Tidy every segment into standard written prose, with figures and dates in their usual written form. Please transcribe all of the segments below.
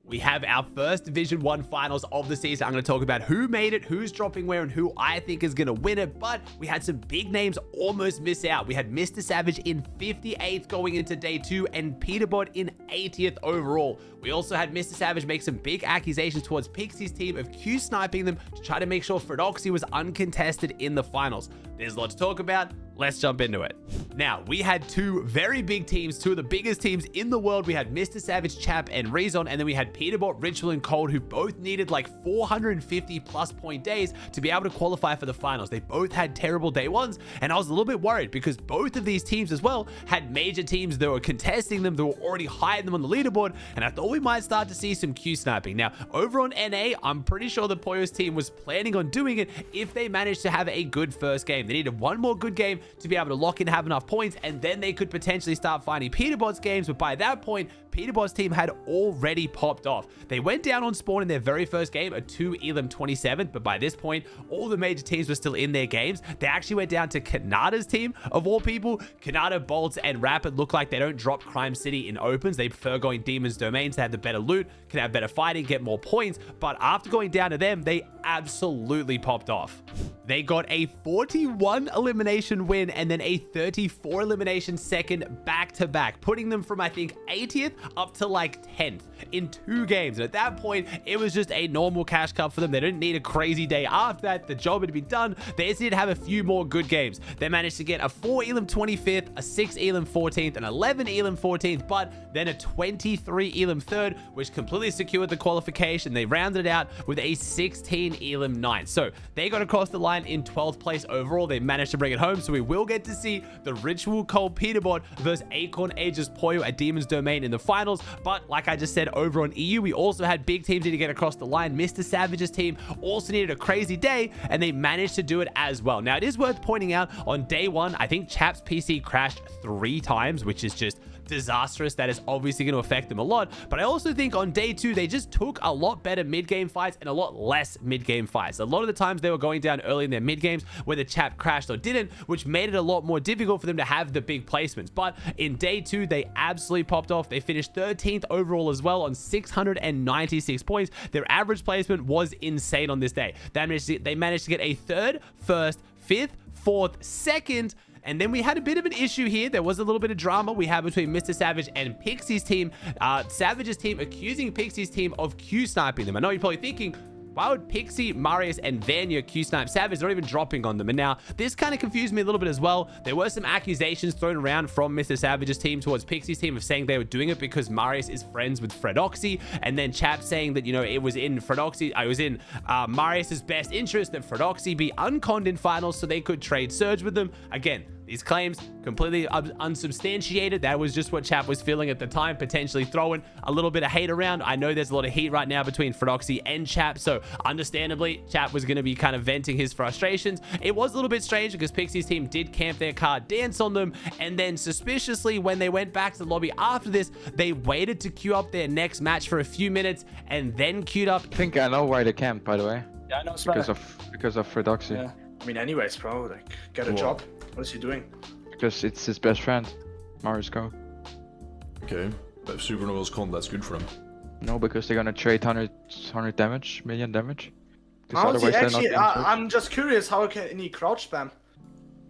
We have our first Division 1 finals of the season. I'm going to talk about who made it, who's dropping where, and who I think is going to win it. But we had some big names almost miss out. We had MrSavage in 58th going into day 2 and Peterbot in 80th overall. We also had MrSavage make some big accusations towards Pixie's team of Q sniping them to try to make sure Fredoxie was uncontested in the finals. There's a lot to talk about. Let's jump into it. Now, we had two very big teams, two of the biggest teams in the world. We had MrSavage, Chap, and Rezon, and then we had Peterbot, Ritual, and Cold, who both needed like 450 plus point days to be able to qualify for the finals. They both had terrible day ones, and I was a little bit worried because both of these teams as well had major teams that were contesting them, that were already higher than them on the leaderboard, and I thought we might start to see some Q sniping. Now, over on NA, I'm pretty sure the Poyo's team was planning on doing it if they managed to have a good first game. They needed one more good game to be able to lock in, have enough points, and then they could potentially start finding Peterbot's games. But by that point, Peterbot's team had already popped off. They went down on spawn in their very first game, a 2 Elim 27th, but by this point, all the major teams were still in their games. They actually went down to Kanada's team, of all people. Kanada, Bolts, and Rapid look like they don't drop Crime City in opens. They prefer going Demon's Domains to have the better loot, can have better fighting, get more points, but after going down to them, they absolutely popped off. They got a 41 elimination win and then a 34 elimination second back-to-back, putting them from, I think, 80th up to like 10th in 2 games. And at that point, it was just a normal cash cup for them. They didn't need a crazy day after that. The job had been done. They just needed to have a few more good games. They managed to get a 4 Elim 25th, a 6 Elim 14th, an 11 Elim 14th, but then a 23 Elim 3rd, which completely secured the qualification. They rounded it out with a 16 Elim 9th. So they got across the line in 12th place overall. They managed to bring it home. So we will get to see the Ritual Cold Peterbot versus Acorn Aegis Poyo at Demon's Domain in the finals. But like I just said, over on EU, we also had big teams need to get across the line. MrSavage's team also needed a crazy day, and they managed to do it as well. Now, it is worth pointing out, on day 1, I think Chap's PC crashed 3 times, which is just disastrous. That is obviously going to affect them a lot, but I also think on day 2 they just took a lot better mid-game fights and a lot less mid-game fights. A lot of the times they were going down early in their mid-games where the Chap crashed or didn't, which made it a lot more difficult for them to have the big placements. But in day 2 they absolutely popped off. They finished 13th overall as well on 696 points. Their average placement was insane on this day. They managed to get a 3rd, 1st, 5th, 4th, 2nd. And then we had a bit of an issue here. There was a little bit of drama we had between MrSavage and Pixie's team. Savage's team accusing Pixie's team of Q sniping them. I know you're probably thinking, why would Pixie, Marius, and Vanya Q snipe Savage? They're not even dropping on them. And now this kind of confused me a little bit as well. There were some accusations thrown around from MrSavage's team towards Pixie's team of saying they were doing it because Marius is friends with Fredoxie, and then Chap saying that, you know, it was in Fredoxie, I was in Marius's best interest that Fredoxie be unconned in finals so they could trade Surge with them. Again, these claims completely unsubstantiated. That was just what Chap was feeling at the time, potentially throwing a little bit of hate around. I know there's a lot of heat right now between Fredoxie and Chap, so understandably, Chap was going to be kind of venting his frustrations. It was a little bit strange because Pixie's team did camp their car, dance on them, and then suspiciously, when they went back to the lobby after this, they waited to queue up their next match for a few minutes and then queued up. I think I know why they camped, by the way. Yeah, I know. Because of Fredoxie. Yeah. I mean, anyways, bro, like, get a job. What is he doing? Because it's his best friend, Marius Go. Okay, but if Supernova's con, that's good for him. No, because they're gonna trade 100 damage, million damage. How is he actually? I'm just curious, how can he crouch spam?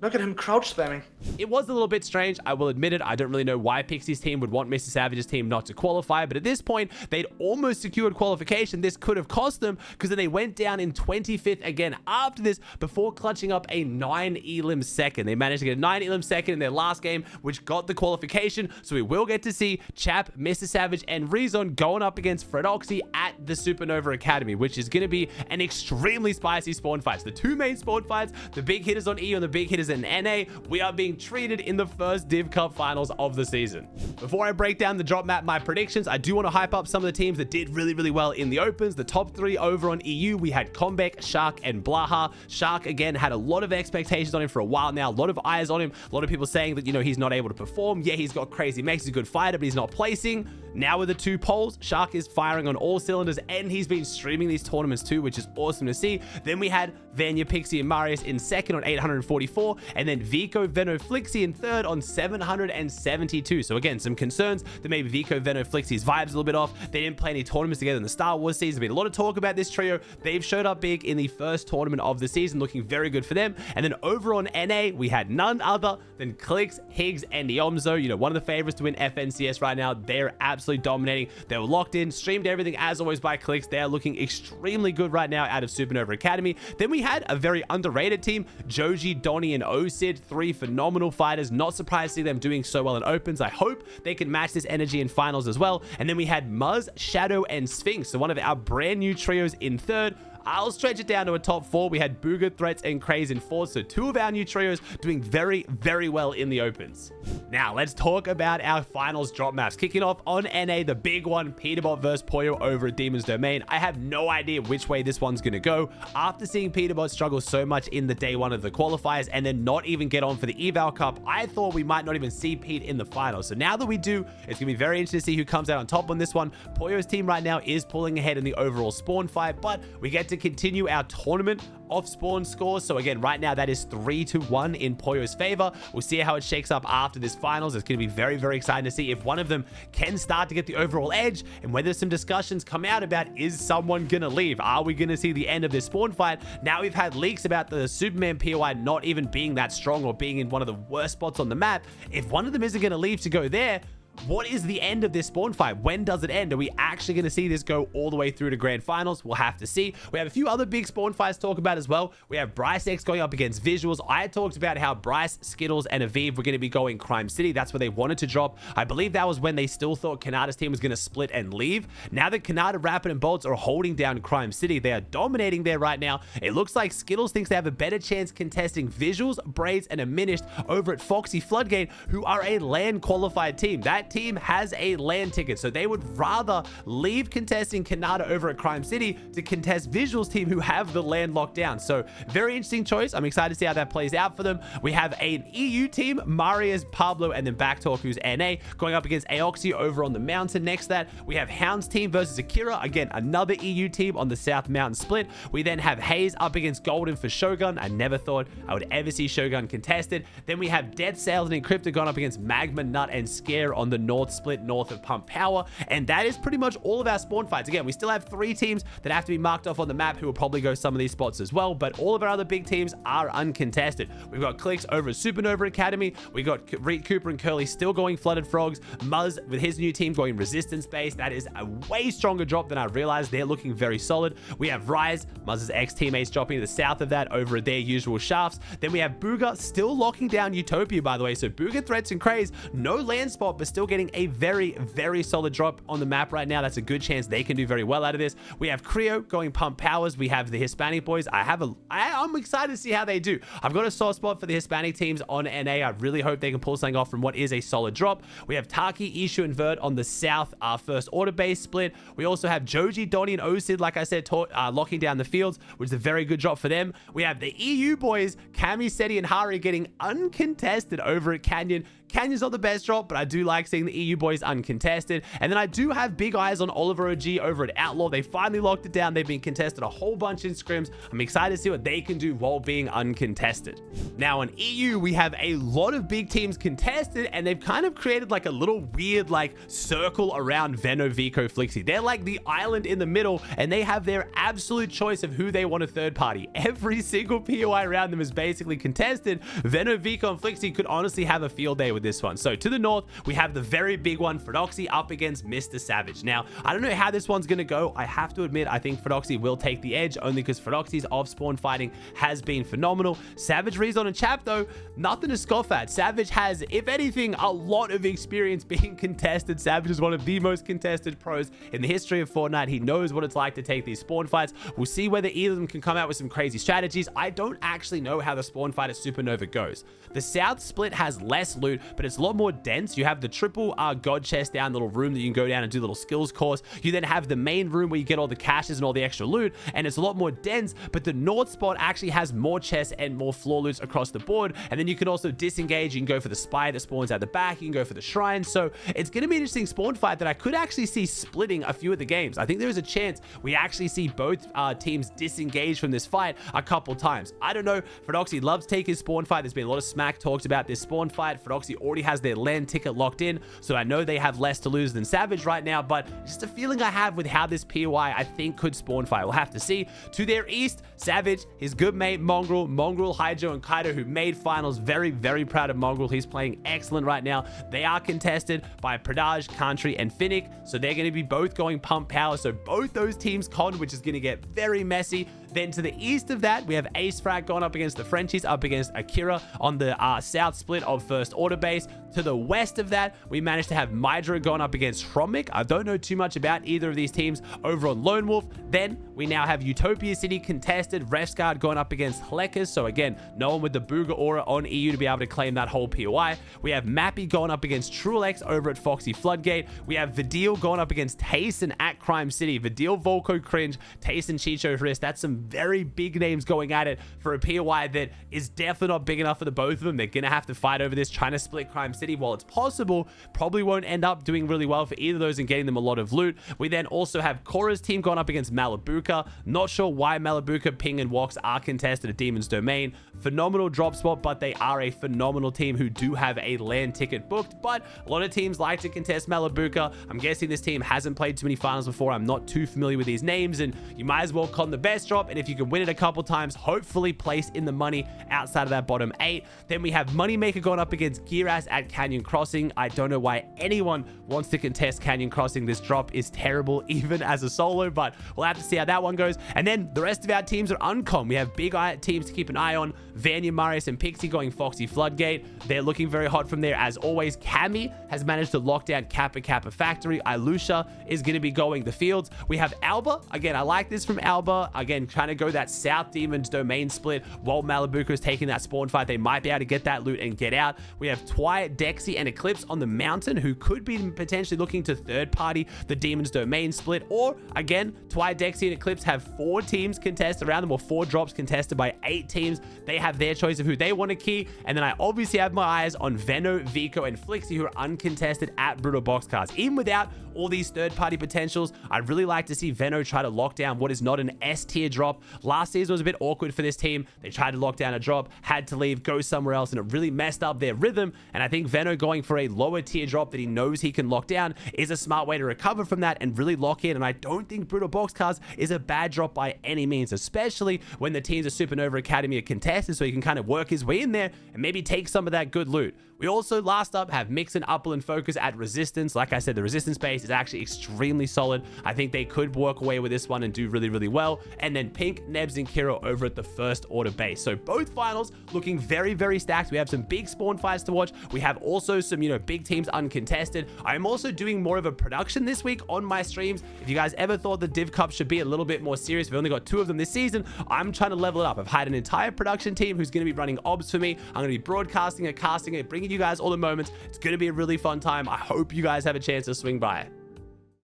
Look at him crouch spamming. It was a little bit strange, I will admit it. I don't really know why Pixie's team would want MrSavage's team not to qualify, but at this point, they'd almost secured qualification. This could have cost them because then they went down in 25th again after this before clutching up a 9 Elim second. They managed to get a 9 Elim second in their last game, which got the qualification. So we will get to see Chap, MrSavage, and Rezon going up against Fredoxie at the Supernova Academy, which is going to be an extremely spicy spawn fight. So the 2 main spawn fights, the big hitters on EU and the big hitters in NA, we are being treated in the first Div Cup finals of the season. Before I break down the drop map, my predictions, I do want to hype up some of the teams that did really, really well in the opens. The top 3 over on EU, we had Kombek, Shark, and Blaha. Shark, again, had a lot of expectations on him for a while now, a lot of eyes on him, a lot of people saying that, you know, he's not able to perform. Yeah, he's got crazy mechs, he's a good fighter, but he's not placing. Now with the 2 polls, Shark is firing on all cylinders, and he's been streaming these tournaments too, which is awesome to see. Then we had Vanya, Pixie, and Marius in second on 844, and then Vico, Veno, Flixie in third on 772. So again, some concerns that maybe Vico, Veno, Flixie's vibes a little bit off. They didn't play any tournaments together in the Star Wars season. There's been a lot of talk about this trio. They've showed up big in the first tournament of the season, looking very good for them. And then over on NA, we had none other than Clicks, Higgs, and Neomzo. You know, one of the favorites to win FNCS right now. They're absolutely dominating. They were locked in, streamed everything as always by Clicks. They are looking extremely good right now out of Supernova Academy. Then we had a very underrated team, Joji, Donnie, and Osid, 3 phenomenal fighters. Not surprised to see them doing so well in opens. I hope they can match this energy in finals as well. And then we had Muzz, Shadow, and Sphinx, so one of our brand new trios in third. I'll stretch it down to a top 4. We had Booger, Threats, and Craze in fourth, so 2 of our new trios doing very, very well in the opens. Now, let's talk about our finals drop maps. Kicking off on NA, the big one, Peterbot versus Poyo over at Demon's Domain. I have no idea which way this one's going to go. After seeing Peterbot struggle so much in the day 1 of the qualifiers and then not even get on for the Eval Cup, I thought we might not even see Pete in the finals. So now that we do, it's going to be very interesting to see who comes out on top on this one. Poyo's team right now is pulling ahead in the overall spawn fight, but we get to continue our tournament off spawn scores. So again, right now that is 3-1 in Poyo's favor. We'll see how it shakes up after this finals. It's going to be very, very exciting to see if one of them can start to get the overall edge and whether some discussions come out about, is someone going to leave? Are we going to see the end of this spawn fight? Now we've had leaks about the Superman POI not even being that strong or being in one of the worst spots on the map. If one of them isn't going to leave to go there, what is the end of this spawn fight? When does it end? Are we actually going to see this go all the way through to grand finals? We'll have to see. We have a few other big spawn fights to talk about as well. We have Bryce X going up against Visuals. I had talked about how Bryce, Skittles, and Aviv were going to be going Crime City. That's where they wanted to drop. I believe that was when they still thought Kanata's team was going to split and leave. Now that Kanata, Rapid, and Bolts are holding down Crime City, they are dominating there right now. It looks like Skittles thinks they have a better chance contesting Visuals, Braids, and Diminished over at Foxy Floodgate, who are a LAN qualified team. That team has a LAN ticket, so they would rather leave contesting Kanata over at Crime City to contest Visuals team who have the LAN locked down. So very interesting choice. I'm excited to see how that plays out for them. We have an EU team, Marius, Pablo, and then Backtalk, who's NA, going up against Aoxy over on the mountain. Next to that, we have Hound's team versus Akira. Again, another EU team on the South Mountain split. We then have Hayes up against Golden for Shogun. I never thought I would ever see Shogun contested. Then we have Dead Sales and Encrypted going up against Magma, Nut, and Scare on the North split north of Pump Power. And that is pretty much all of our spawn fights. Again, we still have 3 teams that have to be marked off on the map who will probably go some of these spots as well, but all of our other big teams are uncontested. We've got Clicks over at Supernova Academy. We got Reed, Cooper, and Curly still going Flooded Frogs. Muzz with his new team going Resistance Base. That is a way stronger drop than I realized. They're looking very solid. We have Rise, Muzz's ex-teammates dropping to the south of that over at their usual shafts. Then we have Booger still locking down Utopia, by the way. So Booger, Threats, and Craze, no land spot, but still getting a very, very solid drop on the map right now. That's a good chance they can do very well out of this. We have Creo going Pump Powers. We have the Hispanic boys. I'm excited to see how they do. I've got a soft spot for the Hispanic teams on NA. I really hope they can pull something off from what is a solid drop. We have Taki, Ishu, and Vert on the south, first order base split. We also have Joji, Donnie, and Osid, like I said, locking down the fields, which is a very good drop for them. We have the EU boys, Kami, Seti, and Hari getting uncontested over at Canyon. Canyon's not the best drop, but I do like seeing the EU boys uncontested. And then I do have big eyes on Oliver OG over at Outlaw. They finally locked it down. They've been contested a whole bunch in scrims. I'm excited to see what they can do while being uncontested. Now in EU, we have a lot of big teams contested, and they've kind of created like a little weird like circle around Veno, Vico, Flixie. They're like the island in the middle, and they have their absolute choice of who they want a third party. Every single POI around them is basically contested. Veno, Vico, and Flixie could honestly have a field day with this one. So to the north, we have the very big one, Fredoxie, up against MrSavage. Now, I don't know how this one's going to go. I have to admit, I think Fredoxie will take the edge, only because Fredoxie's off-spawn fighting has been phenomenal. Savage, Rezon, and Chap, though, nothing to scoff at. Savage has, if anything, a lot of experience being contested. Savage is one of the most contested pros in the history of Fortnite. He knows what it's like to take these spawn fights. We'll see whether either of them can come out with some crazy strategies. I don't actually know how the spawn fight at Supernova goes. The south split has less loot, but it's a lot more dense. You have the triple god chest down, little room that you can go down and do little skills course. You then have the main room where you get all the caches and all the extra loot, and it's a lot more dense, but the north spot actually has more chests and more floor loots across the board. And then you can also disengage. You can go for the spy that spawns out the back. You can go for the shrine. So it's going to be an interesting spawn fight that I could actually see splitting a few of the games. I think there is a chance we actually see both teams disengage from this fight a couple times. I don't know. Fredoxie loves taking spawn fight. There's been a lot of smack talks about this spawn fight. Fredoxie already has their land ticket locked in, so I know they have less to lose than Savage right now, but just a feeling I have with how this POI I think could spawn fight. We'll have to see. To their east, Savage, his good mate Mongrel, Hydro, and Kaido, who made finals. Very, very proud of Mongrel. He's playing excellent right now. They are contested by Predage, Country, and Finnick, so they're going to be both going pump power, so both those teams con, which is going to get very messy. Then to the east of that, we have Ace Frat going up against the Frenchies, up against Akira on the south split of First Order base. To the west of that, we managed to have Mydra going up against Hromic. I don't know too much about either of these teams over on Lone Wolf. Then we now have Utopia City contested, Refsguard going up against Hlekas. So again, no one with the Booga aura on EU to be able to claim that whole POI. We have Mappy going up against Trulex over at Foxy Floodgate. We have Vidil going up against Tayson at Crime City. Vidil, Volko, Cringe, Tayson, Chicho, Hris. That's some very big names going at it for a POI that is definitely not big enough for the both of them. They're going to have to fight over this, trying to split Crime City. While it's possible, probably won't end up doing really well for either of those and getting them a lot of loot. We then also have Korra's team going up against Malabuka. Not sure why Malabuka, Ping, and Wox are contested at Demon's Domain. Phenomenal drop spot, but they are a phenomenal team who do have a land ticket booked. But a lot of teams like to contest Malabuka. I'm guessing this team hasn't played too many finals before. I'm not too familiar with these names, and you might as well con the best drop. And if you can win it a couple times, hopefully place in the money outside of that bottom 8. Then we have Moneymaker going up against Gearas at Canyon Crossing. I don't know why anyone wants to contest Canyon Crossing. This drop is terrible, even as a solo, but we'll have to see how that one goes. And then the rest of our teams are uncom. We have big teams to keep an eye on. Vanya, Marius, and Pixie going Foxy Floodgate. They're looking very hot from there. As always, Cammy has managed to lock down Kappa Factory. Ilusha is going to be going the fields. We have Alba. Again, I like this from Alba. Again, trying to go that South Demon's Domain split while Malabuka is taking that spawn fight. They might be able to get that loot and get out. We have Twy, Dexy, and Eclipse on the mountain, who could be potentially looking to third party the Demon's Domain split. Or again, Twy, Dexy, and Eclipse have 4 teams contested around them, or 4 drops contested by 8 teams. They have their choice of who they want to key. And then I obviously have my eyes on Veno, Vico, and Flixie, who are uncontested at Brutal Boxcars. Even without all these third-party potentials, I'd really like to see Veno try to lock down what is not an S-tier drop. Last season was a bit awkward for this team. They tried to lock down a drop, had to leave, go somewhere else, and it really messed up their rhythm. And I think Veno going for a lower tier drop that he knows he can lock down is a smart way to recover from that and really lock in. And I don't think Brutal Boxcars is a bad drop by any means, especially when the teams of Supernova Academy are contested, so he can kind of work his way in there and maybe take some of that good loot. We also, last up, have Mix and Upple and Focus at Resistance. Like I said, the Resistance base is actually extremely solid. I think they could walk away with this one and do really, really well. And then Pink, Nebs, and Kiro over at the First Order base. So both finals looking very, very stacked. We have some big spawn fights to watch. We have also some, big teams uncontested. I'm also doing more of a production this week on my streams. If you guys ever thought the Div Cup should be a little bit more serious, we've only got 2 of them this season. I'm trying to level it up. I've hired an entire production team who's going to be running obs for me. I'm going to be broadcasting it, casting it, bringing you guys all the moments. It's going to be a really fun time. I hope you guys have a chance to swing by.